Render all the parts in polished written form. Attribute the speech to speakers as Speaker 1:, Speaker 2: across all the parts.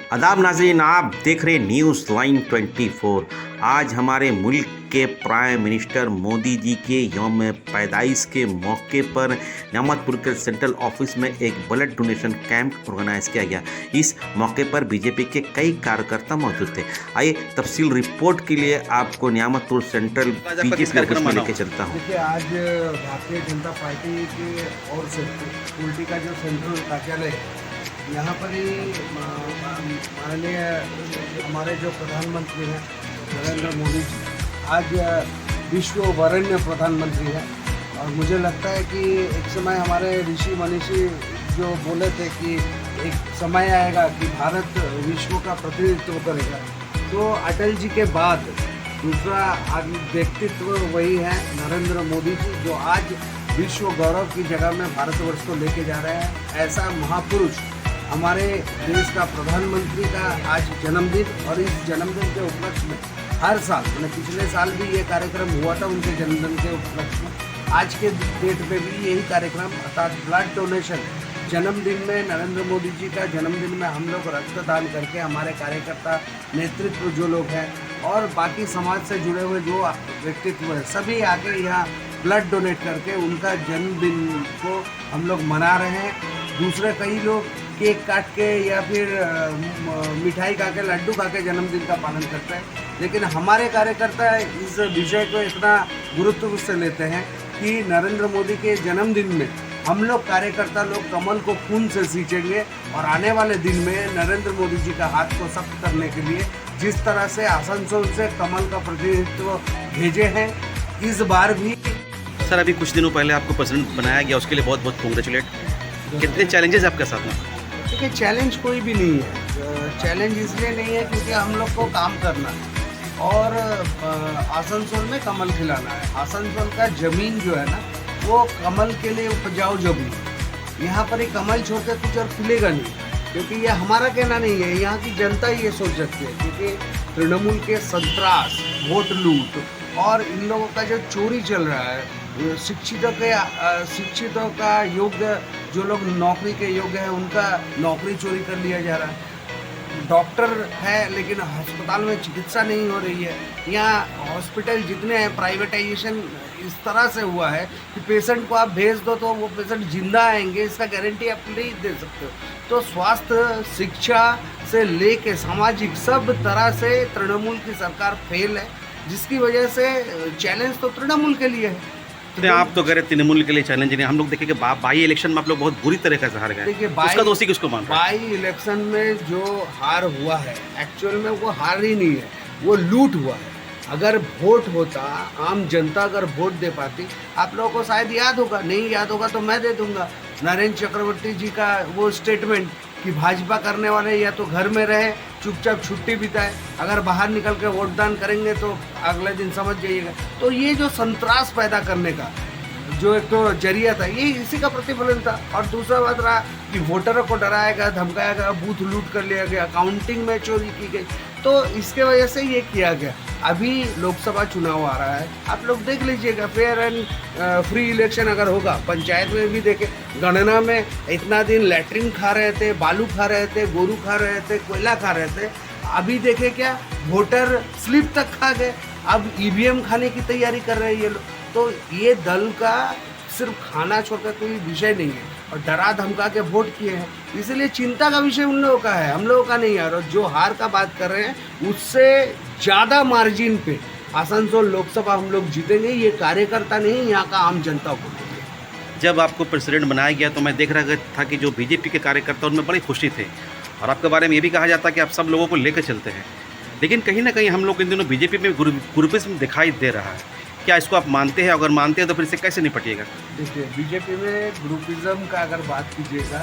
Speaker 1: आदाब नाज़रीन, आप देख रहे न्यूज़ लाइन 24। आज हमारे मुल्क के प्राइम मिनिस्टर मोदी जी के यौम पैदाइश के मौके पर नियामतपुर के सेंट्रल ऑफिस में एक ब्लड डोनेशन कैंप ऑर्गेनाइज किया गया। इस मौके पर बीजेपी के कई कार्यकर्ता मौजूद थे। आइए तफसील रिपोर्ट के लिए आपको नियामतपुर सेंट्रल बीजेपी ऑफिस में लेके चलता हूँ।
Speaker 2: देखिए, आज भारतीय जनता पार्टी की ओर से उल्टी का जो सेंट्रल कार्यालय है, यहाँ पर ही माननीय हमारे जो प्रधानमंत्री हैं नरेंद्र मोदी जी आज विश्व वरेण्य प्रधानमंत्री हैं। और मुझे लगता है कि एक समय हमारे ऋषि मनीषी जो बोले थे कि एक समय आएगा कि भारत विश्व का प्रतिनिधित्व करेगा, तो अटल जी के बाद दूसरा व्यक्तित्व वही है नरेंद्र मोदी जी, जो आज विश्व गौरव की जगह में भारतवर्ष को लेके जा रहे हैं। ऐसा महापुरुष हमारे देश का प्रधानमंत्री का आज जन्मदिन, और इस जन्मदिन के उपलक्ष्य में हर साल, मैंने पिछले साल भी ये कार्यक्रम हुआ था उनके जन्मदिन के उपलक्ष्य में, आज के डेट पे भी यही कार्यक्रम अर्थात ब्लड डोनेशन, जन्मदिन में नरेंद्र मोदी जी का जन्मदिन में हम लोग रक्तदान करके हमारे कार्यकर्ता नेतृत्व जो लोग हैं और बाकी समाज से जुड़े हुए जो व्यक्तित्व हैं, सभी आके यहाँ ब्लड डोनेट करके उनका जन्मदिन को हम लोग मना रहे हैं। दूसरे कई लोग केक काट के या फिर मिठाई खा के, लड्डू खा के जन्मदिन का पालन करते हैं, लेकिन हमारे कार्यकर्ता इस विषय को इतना गुरुत्व से लेते हैं कि नरेंद्र मोदी के जन्मदिन में हम लोग कार्यकर्ता लोग कमल को खून से सींचेंगे और आने वाले दिन में नरेंद्र मोदी जी का हाथ को सख्त करने के लिए जिस तरह से आसनसोल से कमल का प्रतिनिधित्व भेजे हैं, इस बार भी।
Speaker 1: सर, अभी कुछ दिनों पहले आपको प्रेसिडेंट बनाया गया, उसके लिए बहुत बहुत कॉन्ग्रेचुलेट। कितने चैलेंजेस आपके साथ में?
Speaker 2: देखिए, चैलेंज कोई भी नहीं है। चैलेंज इसलिए नहीं है क्योंकि हम लोग को काम करना है और आसनसोल में कमल खिलाना है। आसनसोल का ज़मीन जो है ना, वो कमल के लिए उपजाऊ ज़मीन। यहाँ पर ही कमल छोड़कर कुछ और खिलेगा नहीं, क्योंकि ये हमारा कहना नहीं है, यहाँ की जनता ये सोच सकती है। क्योंकि तृणमूल के संतरास, वोट लूट और इन लोगों का जो चोरी चल रहा है, शिक्षितों का योग्य, जो लोग नौकरी के योग्य हैं उनका नौकरी चोरी कर लिया जा रहा है। डॉक्टर है लेकिन अस्पताल में चिकित्सा नहीं हो रही है। यहाँ हॉस्पिटल जितने हैं, प्राइवेटाइजेशन इस तरह से हुआ है कि पेशेंट को आप भेज दो तो वो पेशेंट जिंदा आएंगे, इसका गारंटी आप नहीं दे सकते हो। तो स्वास्थ्य, शिक्षा से लेके सामाजिक सब तरह से तृणमूल की सरकार फेल है, जिसकी वजह से चैलेंज तो तृणमूल के लिए है।
Speaker 1: आप तो कह रहे तृणमूल के लिए चैलेंज नहीं, हम लोग देखें कि बाई इलेक्शन में आप लोग बहुत बुरी तरीके से हार गए।
Speaker 2: देखिए,
Speaker 1: उसका दोषी किसको मान रहे हैं?
Speaker 2: बाई इलेक्शन में जो हार हुआ है, एक्चुअल में वो हार ही नहीं है, वो लूट हुआ है। अगर वोट होता, आम जनता अगर वोट दे पाती, आप लोगों को शायद याद होगा, नहीं याद होगा तो मैं दे दूंगा नरेंद्र चक्रवर्ती जी का वो स्टेटमेंट कि भाजपा करने वाले या तो घर में रहे, चुपचाप छुट्टी बिताए, अगर बाहर निकल के वोट दान करेंगे तो अगले दिन समझ जाइएगा। तो ये जो संतरास पैदा करने का जो एक तो जरिया था, ये इसी का प्रतिफलन था। और दूसरा बात रहा कि वोटरों को डराया गया, धमकाया गया, बूथ लूट कर लिया गया, काउंटिंग में चोरी की गई, तो इसके वजह से ये किया गया। अभी लोकसभा चुनाव आ रहा है, आप लोग देख लीजिएगा, फेयर एंड फ्री इलेक्शन अगर होगा, पंचायत में भी देखें, गणना में इतना दिन लैट्रिन खा रहे थे, बालू खा रहे थे, गोरू खा रहे थे, कोयला खा रहे थे, अभी देखे क्या वोटर स्लिप तक खा गए, अब ईवीएम खाने की तैयारी कर रहे हैं ये लोग। तो ये दल का सिर्फ खाना छोड़कर कोई विषय नहीं है, और डरा धमका के वोट किए हैं, इसलिए चिंता का विषय उन लोगों का है, हम लोगों का नहीं है। और जो हार का बात कर रहे हैं, उससे ज़्यादा मार्जिन पे आसनसोल लोकसभा हम लोग जीतेंगे, ये कार्यकर्ता नहीं, यहाँ का आम जनता को।
Speaker 1: जब आपको प्रेसिडेंट बनाया गया तो मैं देख रहा था कि जो बीजेपी के कार्यकर्ता उनमें बड़ी खुशी थे, और आपके बारे में ये भी कहा जाता है कि आप सब लोगों को लेकर चलते हैं, लेकिन कहीं ना कहीं हम लोग इन दिनों बीजेपी में ग्रुपिज्म दिखाई दे रहा है। क्या इसको आप मानते हैं? अगर मानते हैं तो फिर इसे कैसे निपटिएगा?
Speaker 2: देखिए, बीजेपी में ग्रुपिज्म का अगर बात कीजिएगा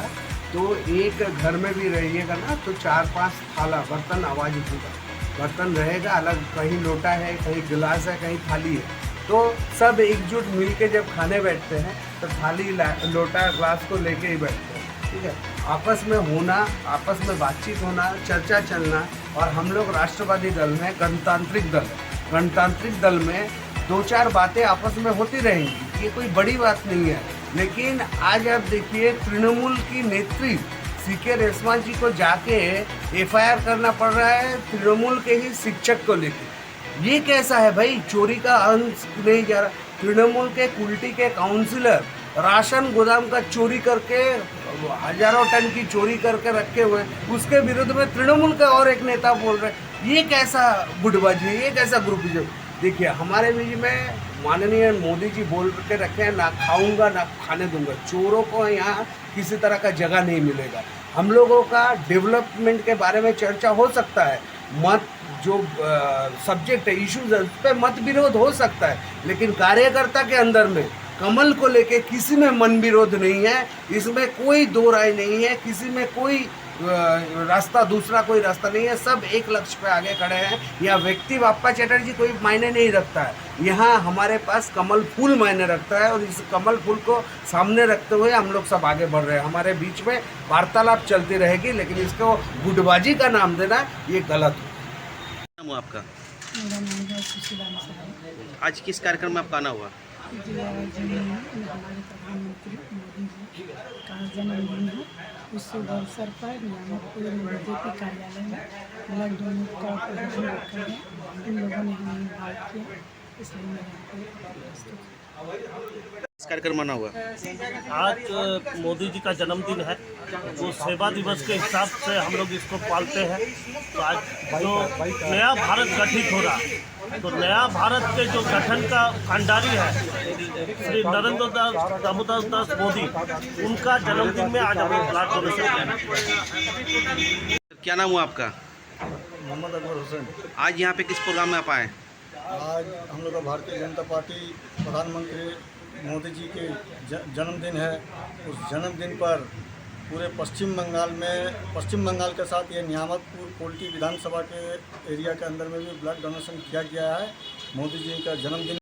Speaker 2: तो एक घर में भी रहिएगा ना तो 4-5 थाला बर्तन आवाज़ उठेगा, बर्तन रहेगा अलग, कहीं लोटा है, कहीं गिलास है, कहीं थाली है, तो सब एकजुट मिल के जब खाने बैठते हैं तो थाली लोटा ग्लास को लेके ही बैठते हैं। ठीक है, आपस में होना, आपस में बातचीत होना, चर्चा चलना। और हम लोग राष्ट्रवादी दल में गणतांत्रिक दल है, गणतांत्रिक दल में 2-4 बातें आपस में होती रहेंगी, ये कोई बड़ी बात नहीं है। लेकिन आज आप देखिए, तृणमूल की नेत्री सीके रेशमा जी को जाके एफआईआर करना पड़ रहा है तृणमूल के ही शिक्षक को लेकर। ये कैसा है भाई, चोरी का अंश नहीं जा रहा। तृणमूल के कुल्टी के काउंसिलर राशन गोदाम का चोरी करके हजारों टन की चोरी करके रखे हुए, उसके विरुद्ध में तृणमूल का और एक नेता बोल रहे हैं। ये कैसा गुटबाजी है, ये कैसा ग्रुपिज्म। देखिए हमारे बीच में माननीय मोदी जी बोल के रखे हैं, ना खाऊंगा ना खाने दूंगा, चोरों को यहाँ किसी तरह का जगह नहीं मिलेगा। हम लोगों का डेवलपमेंट के बारे में चर्चा हो सकता है, मत जो सब्जेक्ट है, इश्यूज है, उस पर मत विरोध हो सकता है, लेकिन कार्यकर्ता के अंदर में कमल को लेके किसी में मन विरोध नहीं है। इसमें कोई दो राय नहीं है, किसी में कोई रास्ता दूसरा कोई रास्ता नहीं है। सब एक लक्ष्य पे आगे खड़े हैं। यह व्यक्ति बाप्पा चटर्जी कोई मायने नहीं रखता है। यहाँ हमारे पास कमल फूल मायने रखता है और इस कमल फूल को सामने रखते हुए हम लोग सब आगे बढ़ रहे हैं। हमारे बीच में वार्तालाप चलती रहेगी, लेकिन इसको गुटबाजी का नाम देना ये गलत है।
Speaker 1: नाम हुआ आपका?
Speaker 3: मेरा नाम है सुशीला मिश्रा।
Speaker 1: आज किस कार्यक्रम में आपका आना हुआ?
Speaker 3: जी आज हमारे प्रधानमंत्री मोदी जी का जन्मदिन है। उस शुभ अवसर पर नियामकपुर में बीजेपी कार्यालय में ब्लड डोनेट का प्रोग्राम रखा गया। उन लोगों ने हमें इन्वाइट किया, इसलिए मैं यहाँ पे उपस्थित हूँ।
Speaker 1: किस कार्यक्रम में आना हुआ?
Speaker 4: आज मोदी जी का जन्मदिन है, वो सेवा दिवस के हिसाब से हम लोग इसको पालते हैं। तो आज जो नया भारत गठित हो रहा, तो नया भारत के जो गठन का खंडारी है श्री नरेंद्र दामोदर दास मोदी, उनका जन्मदिन में आज हम लोग ब्लड डोनेशन किया।
Speaker 1: क्या नाम हुआ आपका?
Speaker 5: मोहम्मद अकबर हुसैन।
Speaker 1: आज यहाँ पे किस प्रोग्राम में आप आए?
Speaker 5: आज हम लोग का भारतीय जनता पार्टी प्रधानमंत्री मोदी जी के जन्मदिन है। उस जन्मदिन पर पूरे पश्चिम बंगाल के साथ ये नियामकपुर कोल्टी विधानसभा के एरिया के अंदर में भी ब्लड डोनेशन किया गया है। मोदी जी का जन्मदिन